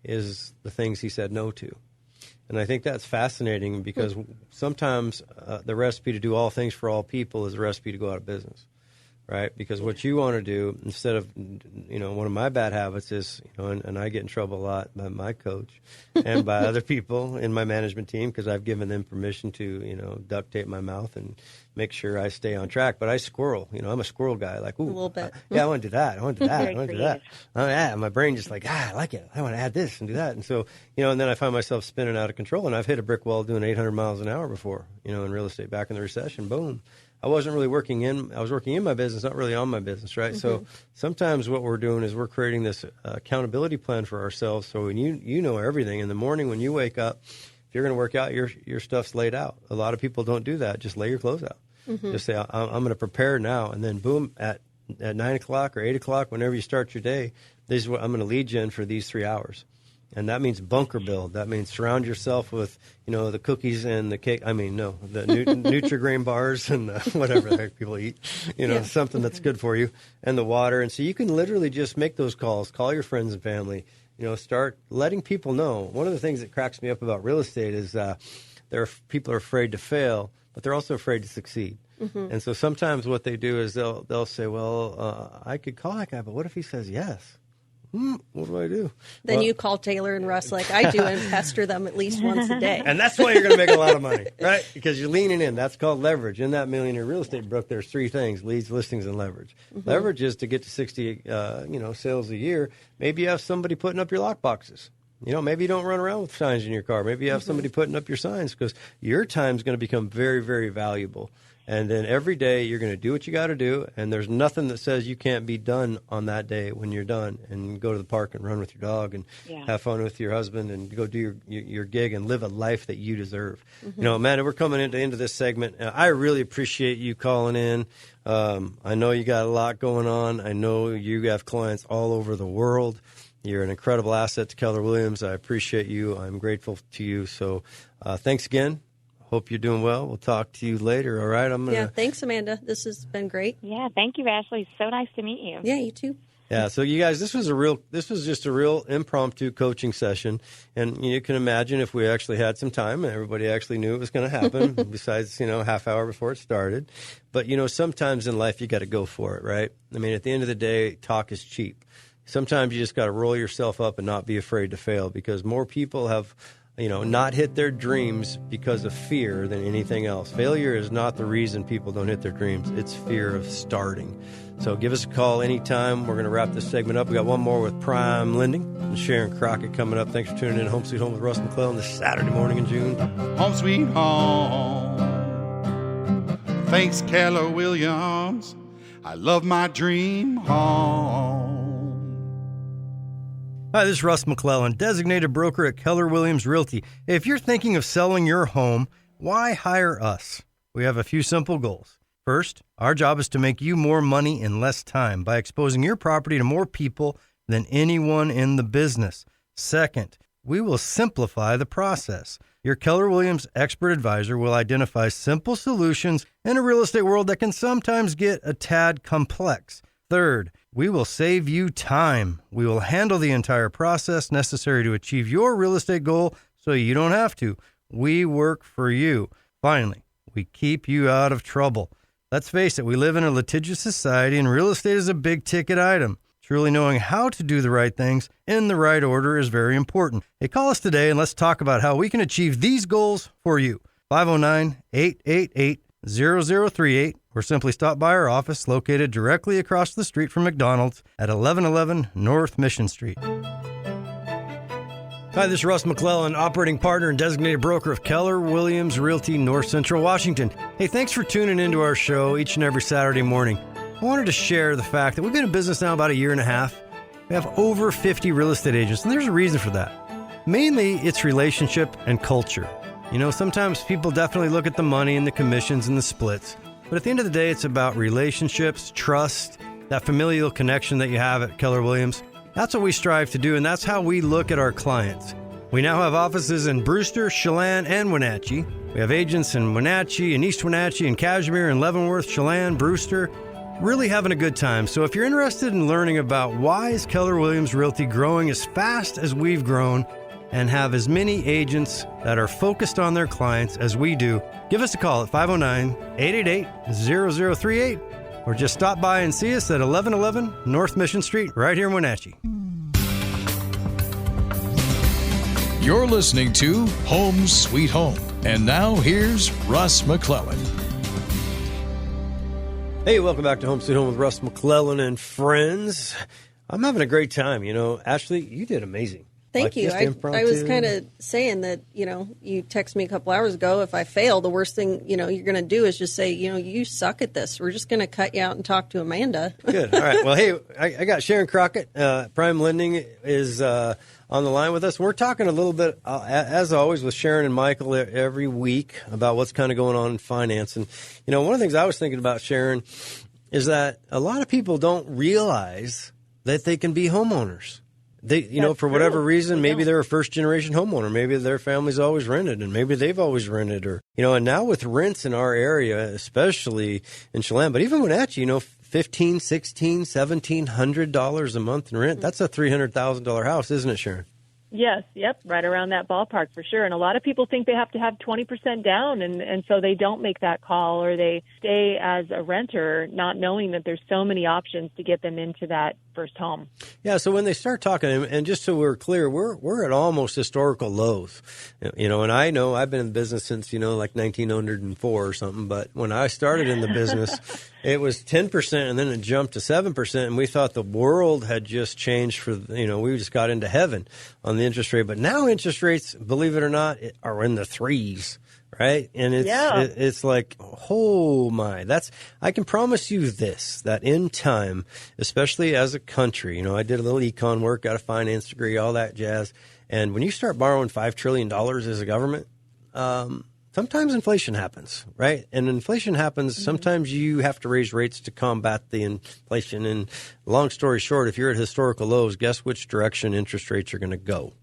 is the things he said no to. And I think that's fascinating, because sometimes the recipe to do all things for all people is a recipe to go out of business. Right, because what you want to do, instead of, one of my bad habits is, and I get in trouble a lot by my coach and by other people in my management team, because I've given them permission to, duct tape my mouth and make sure I stay on track. But I squirrel, I'm a squirrel guy. Like, ooh, a little bit. I want to do that. I want to do that. I want to do that. Oh, yeah, my brain just like, I like it. I want to add this and do that. And so, and then I find myself spinning out of control. And I've hit a brick wall doing 800 miles an hour before, in real estate back in the recession. Boom. I wasn't really I was working in my business, not really on my business, right? So sometimes what we're doing is we're creating this accountability plan for ourselves. So when you know everything in the morning when you wake up, if you're going to work out, your stuff's laid out. A lot of people don't do that. Just lay your clothes out. Just say, I'm going to prepare now. And then boom, at 9 o'clock or 8 o'clock, whenever you start your day, this is what I'm going to lead you in for these 3 hours. And that means bunker build. That means surround yourself with, the cookies and the cake. I mean, no, the Nutri-Grain bars and whatever the heck people eat, something that's good for you, and the water. And so you can literally just make those calls, call your friends and family, start letting people know. One of the things that cracks me up about real estate is people are afraid to fail, but they're also afraid to succeed. And so sometimes what they do is they'll say, well, I could call that guy, but what if he says yes? What do I do? Then you call Taylor and Russ like I do and pester them at least once a day. And that's why you're going to make a lot of money, right? Because you're leaning in. That's called leverage. In that Millionaire Real Estate book, there's 3 things: leads, listings, and leverage. Leverage is to get to 60 sales a year. Maybe you have somebody putting up your lock boxes. Maybe you don't run around with signs in your car. Maybe you have somebody putting up your signs, because your time is going to become very, very valuable. And then every day you're going to do what you got to do, and there's nothing that says you can't be done on that day when you're done, and go to the park and run with your dog and have fun with your husband and go do your gig and live a life that you deserve. Amanda, we're coming into this segment. I really appreciate you calling in. I know you got a lot going on. I know you have clients all over the world. You're an incredible asset to Keller Williams. I appreciate you. I'm grateful to you. So thanks again. Hope you're doing well. We'll talk to you later, all right? Yeah, thanks, Amanda. This has been great. Yeah, thank you, Ashley. So nice to meet you. Yeah, you too. Yeah, so you guys, this was just a real impromptu coaching session. And you can imagine if we actually had some time and everybody actually knew it was going to happen, besides, half hour before it started. But, sometimes in life you got to go for it, right? I mean, at the end of the day, talk is cheap. Sometimes you just got to roll yourself up and not be afraid to fail, because more people have not hit their dreams because of fear than anything else. Failure is not the reason people don't hit their dreams. It's fear of starting. So give us a call anytime. We're going to wrap this segment up. We got one more with Prime Lending and Sharon Crockett coming up. Thanks for tuning in to Home Sweet Home with Russ McClellan this Saturday morning in June. Home sweet home. Thanks, Keller Williams. I love my dream home. Hi, this is Russ McClellan, designated broker at Keller Williams Realty. If you're thinking of selling your home, why hire us? We have a few simple goals. First, our job is to make you more money in less time by exposing your property to more people than anyone in the business. Second, we will simplify the process. Your Keller Williams expert advisor will identify simple solutions in a real estate world that can sometimes get a tad complex. Third, we will save you time. We will handle the entire process necessary to achieve your real estate goal so you don't have to. We work for you. Finally, we keep you out of trouble. Let's face it, we live in a litigious society and real estate is a big ticket item. Truly knowing how to do the right things in the right order is very important. Hey, call us today and let's talk about how we can achieve these goals for you. 509-888-0038 or simply stop by our office located directly across the street from McDonald's at 1111 North Mission Street. Hi, this is Russ McClellan, operating partner and designated broker of Keller Williams Realty, North Central Washington. Hey, thanks for tuning into our show each and every Saturday morning. I wanted to share the fact that we've been in business now about a year and a half. We have over 50 real estate agents, and there's a reason for that. Mainly, it's relationship and culture. Sometimes people definitely look at the money and the commissions and the splits. But at the end of the day, it's about relationships, trust, that familial connection that you have at Keller Williams. That's what we strive to do, and that's how we look at our clients. We now have offices in Brewster, Chelan, and Wenatchee. We have agents in Wenatchee and East Wenatchee and Cashmere and Leavenworth, Chelan, Brewster. Really having a good time. So if you're interested in learning about why is Keller Williams Realty growing as fast as we've grown and have as many agents that are focused on their clients as we do, give us a call at 509-888-0038 or just stop by and see us at 1111 North Mission Street right here in Wenatchee. You're listening to Home Sweet Home. And now here's Russ McClellan. Hey, welcome back to Home Sweet Home with Russ McClellan and friends. I'm having a great time. Ashley, you did amazing. Thank you. I was kind of saying that, you texted me a couple hours ago. If I fail, the worst thing, you're going to do is just say, you suck at this. We're just going to cut you out and talk to Amanda. Good. All right. Well, hey, I got Sharon Crockett. Prime Lending is on the line with us. We're talking a little bit, as always, with Sharon and Michael every week about what's kind of going on in finance. And, one of the things I was thinking about, Sharon, is that a lot of people don't realize that they can be homeowners. They, for whatever reason, maybe they're a first-generation homeowner. Maybe their family's always rented, and maybe they've always rented. Or, and now with rents in our area, especially in Chelan, but even Wenatchee, $1,500, $1,600, $1,700 a month in rent. That's a $300,000 house, isn't it, Sharon? Yes, yep, right around that ballpark for sure. And a lot of people think they have to have 20% down, and so they don't make that call, or they stay as a renter not knowing that there's so many options to get them into that first home. Yeah, so when they start talking, and just so we're clear, we're at almost historical lows. And I know I've been in the business since, like 1904 or something, but when I started in the business, it was 10% and then it jumped to 7%, and we thought the world had just changed we just got into heaven on the interest rate. But now interest rates, believe it or not, are in the threes. Right. And it's like, oh my, I can promise you this, that in time, especially as a country, I did a little econ work, got a finance degree, all that jazz. And when you start borrowing $5 trillion as a government, sometimes inflation happens, right? And inflation happens. Mm-hmm. Sometimes you have to raise rates to combat the inflation. And long story short, if you're at historical lows, guess which direction interest rates are going to go?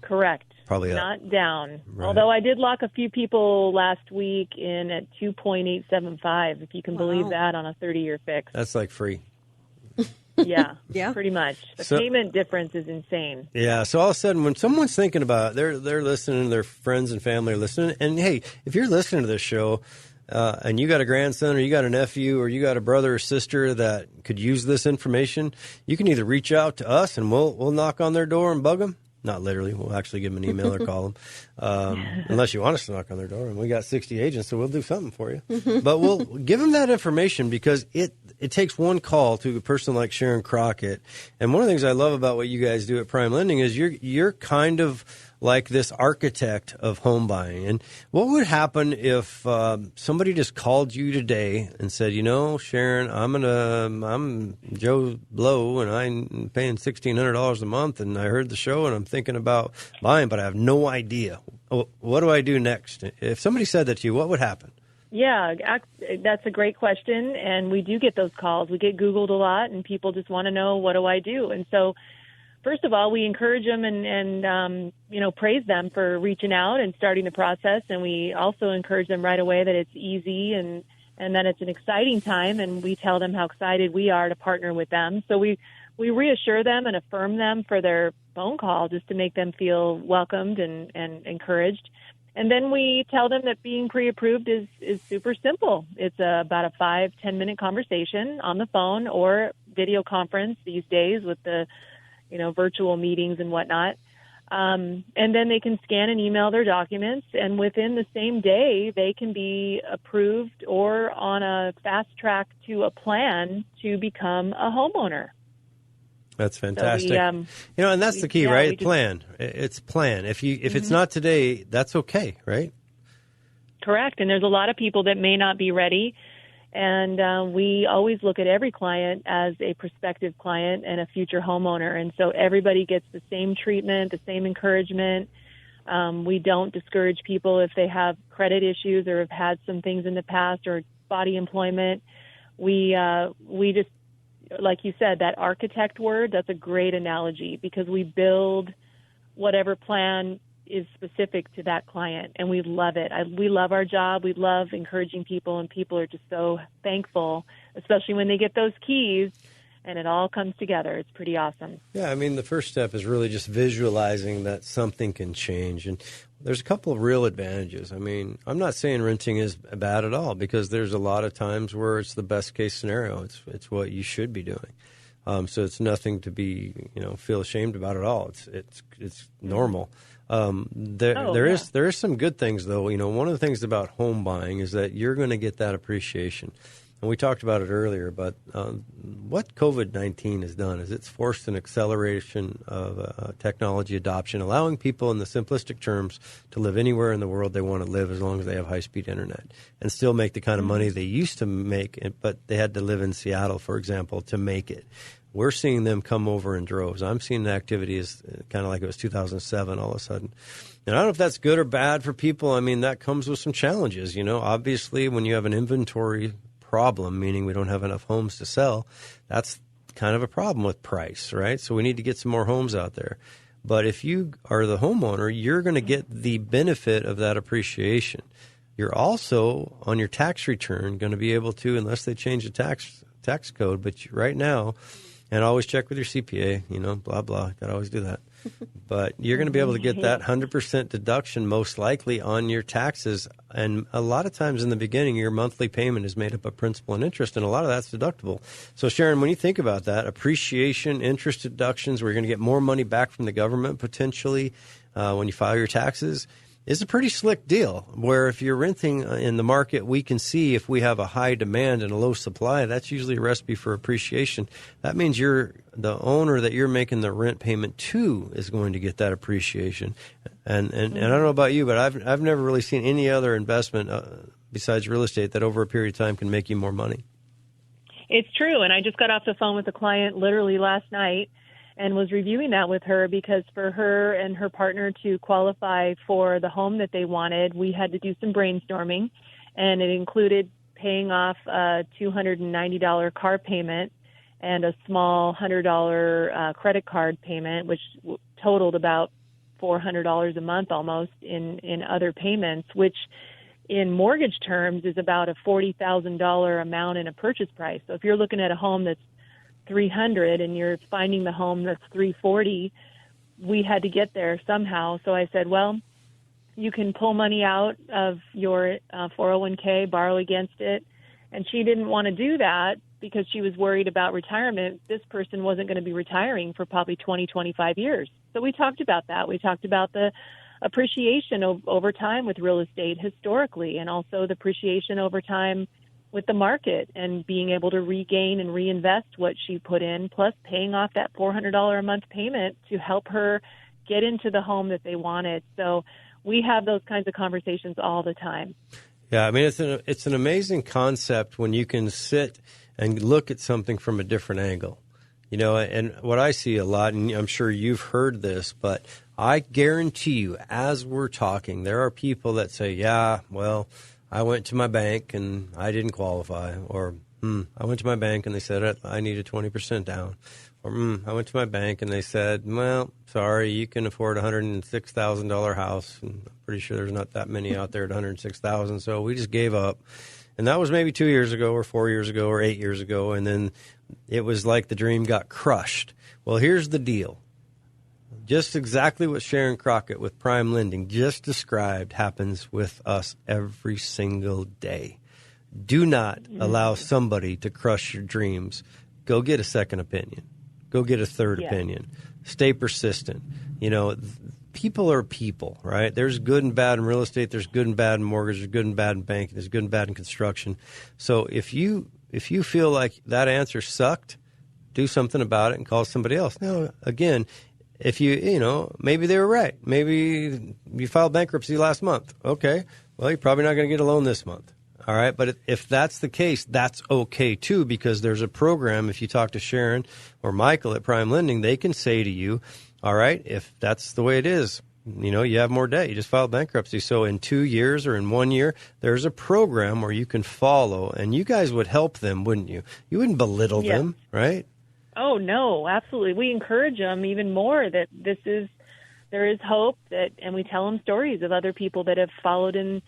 Correct. Probably not down. Right. Although I did lock a few people last week in at 2.875, if you can believe that, on a 30-year fix. That's like free. Yeah, pretty much. The payment difference is insane. Yeah, so all of a sudden, when someone's thinking about it, they're listening, their friends and family are listening. And, hey, if you're listening to this show and you got a grandson or you got a nephew or you got a brother or sister that could use this information, you can either reach out to us and we'll knock on their door and bug them, Not literally. We'll actually give them an email or call them. Unless you want us to knock on their door. And we got 60 agents, so we'll do something for you. But we'll give them that information because it takes one call to a person like Sharon Crockett. And one of the things I love about what you guys do at Prime Lending is you're kind of like this architect of home buying. And what would happen if somebody just called you today and said, Sharon, I'm Joe Blow and I'm paying $1,600 a month and I heard the show and I'm thinking about buying, but I have no idea. What do I do next? If somebody said that to you, what would happen? Yeah, that's a great question. And we do get those calls. We get Googled a lot and people just want to know, what do I do? And so first of all, we encourage them and praise them for reaching out and starting the process. And we also encourage them right away that it's easy and that it's an exciting time. And we tell them how excited we are to partner with them. So we reassure them and affirm them for their phone call just to make them feel welcomed and encouraged. And then we tell them that being pre-approved is super simple. It's about a 5-10 minute conversation on the phone or video conference these days with the virtual meetings and whatnot. And then they can scan and email their documents. And within the same day, they can be approved or on a fast track to a plan to become a homeowner. That's fantastic. So and that's the key, right? Plan. It's plan. If it's not today, that's okay, right? Correct. And there's a lot of people that may not be ready. And we always look at every client as a prospective client and a future homeowner. And so everybody gets the same treatment, the same encouragement. We don't discourage people if they have credit issues or have had some things in the past or spotty employment. We just, like you said, that architect word, that's a great analogy because we build whatever plan is specific to that client, and we love it. We love our job. We love encouraging people, and people are just so thankful, especially when they get those keys and it all comes together. It's pretty awesome. Yeah, the first step is really just visualizing that something can change. And there's a couple of real advantages. I'm not saying renting is bad at all because there's a lot of times where it's the best case scenario. It's what you should be doing. So it's nothing to be, feel ashamed about at all. It's normal. There is some good things though. One of the things about home buying is that you're going to get that appreciation. And we talked about it earlier, but what COVID-19 has done is it's forced an acceleration of technology adoption, allowing people in the simplistic terms to live anywhere in the world they want to live as long as they have high-speed internet and still make the kind of money they used to make, but they had to live in Seattle, for example, to make it. We're seeing them come over in droves. I'm seeing the activity is kind of like it was 2007 all of a sudden. And I don't know if that's good or bad for people. That comes with some challenges. Obviously when you have an inventory problem, meaning we don't have enough homes to sell, that's kind of a problem with price, right? So we need to get some more homes out there. But if you are the homeowner, you're going to get the benefit of that appreciation. You're also, on your tax return, going to be able to, unless they change the tax code, but right now, and always check with your CPA, blah, blah, got to always do that. But you're going to be able to get that 100% deduction most likely on your taxes. And a lot of times in the beginning, your monthly payment is made up of principal and interest, and a lot of that's deductible. So, Sharon, when you think about that, appreciation, interest deductions, where you're going to get more money back from the government potentially when you file your taxes, is a pretty slick deal, where if you're renting in the market, we can see if we have a high demand and a low supply. That's usually a recipe for appreciation. That means the owner that you're making the rent payment to is going to get that appreciation. And I don't know about you, but I've never really seen any other investment besides real estate that over a period of time can make you more money. It's true, and I just got off the phone with a client literally last night and was reviewing that with her because for her and her partner to qualify for the home that they wanted, we had to do some brainstorming, and it included paying off a $290 car payment and a small $100 credit card payment, which totaled about $400 a month almost in other payments, which in mortgage terms is about a $40,000 amount in a purchase price. So if you're looking at a home that's $300 and you're finding the home that's $340, we had to get there somehow. So I said, well, you can pull money out of your 401k, borrow against it. And she didn't want to do that. because she was worried about retirement. This person wasn't going to be retiring for probably 20, 25 years. So we talked about that. We talked about the appreciation over time with real estate historically, and also the appreciation over time with the market, and being able to regain and reinvest what she put in, plus paying off that $400 a month payment to help her get into the home that they wanted. So we have those kinds of conversations all the time. Yeah, I mean, it's an amazing concept when you can sit and look at something from a different angle. You know, and what I see a lot, and I'm sure you've heard this, but I guarantee you, as we're talking, there are people that say, yeah, well, I went to my bank and I didn't qualify, or I went to my bank and they said I needed 20% down, or I went to my bank and they said, well, sorry, you can afford a $106,000 house. And I'm pretty sure there's not that many out there at $106,000, so we just gave up. And that was maybe 2 years ago or 4 years ago or 8 years ago, and then it was like the dream got crushed. Well, here's the deal. Just exactly what Sharon Crockett with Prime Lending just described happens with us every single day. Do not allow somebody to crush your dreams. Go get a second opinion. Go get a third opinion. Stay persistent. You know, people are people, right? There's good and bad in real estate. There's good and bad in mortgage. There's good and bad in banking. There's good and bad in construction. So if you feel like that answer sucked, do something about it and call somebody else. Now, again, if maybe they were right. Maybe you filed bankruptcy last month. Okay. Well, you're probably not going to get a loan this month. All right. But if that's the case, that's okay too, because there's a program. If you talk to Sharon or Michael at Prime Lending, they can say to you, all right, if that's the way it is, you know, you have more debt. You just filed bankruptcy. So in 2 years or in 1 year, there's a program where you can follow, and you guys would help them, wouldn't you? You wouldn't belittle them, right? Oh, no, absolutely. We encourage them even more that there is hope, and we tell them stories of other people that have followed in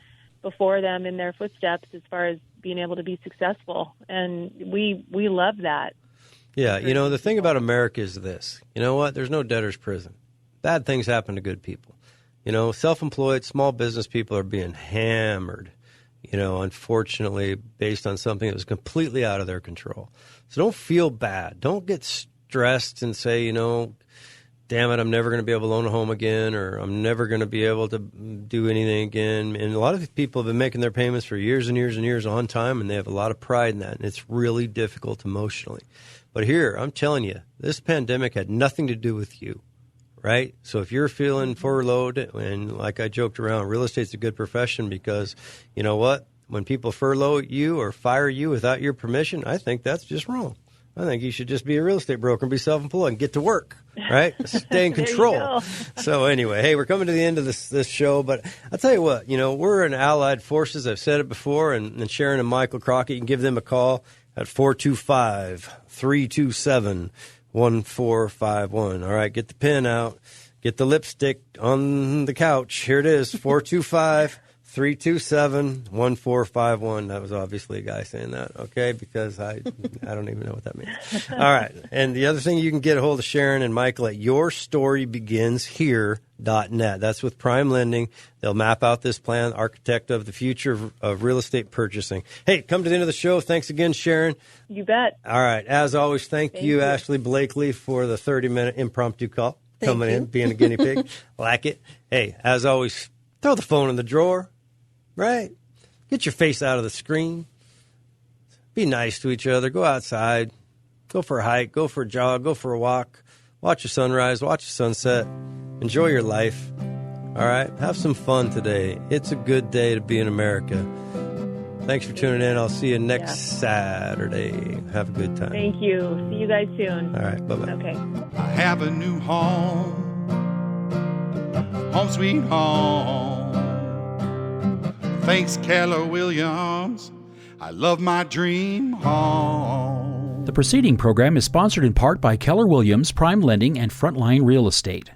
before them in their footsteps as far as being able to be successful. And we love that. Yeah, you know, the thing about America is this. You know what? There's no debtor's prison. Bad things happen to good people. You know, self-employed, small business people are being hammered, you know, unfortunately, based on something that was completely out of their control. So don't feel bad. Don't get stressed and say, you know, damn it, I'm never going to be able to own a home again, or I'm never going to be able to do anything again. And a lot of people have been making their payments for years and years and years on time, and they have a lot of pride in that, and it's really difficult emotionally. But here, I'm telling you, this pandemic had nothing to do with you, right? So if you're feeling furloughed, and like I joked around, real estate's a good profession because, you know what? When people furlough you or fire you without your permission, I think that's just wrong. I think you should just be a real estate broker and be self-employed and get to work, right? Stay in control. So anyway, hey, we're coming to the end of this show, but I'll tell you what, you know, we're in allied forces. I've said it before, and Sharon and Michael Crockett, you can give them a call at 425-327-1451. All right, get the pen out. Get the lipstick on the couch. Here it is, 425-327-1451. That was obviously a guy saying that, okay, because I don't even know what that means. All right, and the other thing, you can get a hold of Sharon and Michael at YourStoryBeginsHere.net. That's with Prime Lending. They'll map out this plan, architect of the future of real estate purchasing. Hey, come to the end of the show. Thanks again, Sharon. You bet. All right, as always, thank you, Ashley Blakley, for the 30-minute impromptu call. Coming in, being a guinea pig. Like it. Hey, as always, throw the phone in the drawer, right? Get your face out of the screen. Be nice to each other. Go outside. Go for a hike. Go for a jog. Go for a walk. Watch a sunrise. Watch a sunset. Enjoy your life. All right? Have some fun today. It's a good day to be in America. Thanks for tuning in. I'll see you next Saturday. Have a good time. Thank you. See you guys soon. All right. Bye-bye. Okay. I have a new home, home sweet home. Thanks, Keller Williams. I love my dream home. The preceding program is sponsored in part by Keller Williams, Prime Lending, and Frontline Real Estate.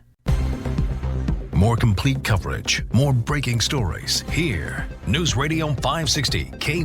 More complete coverage, more breaking stories here. News Radio 560 K.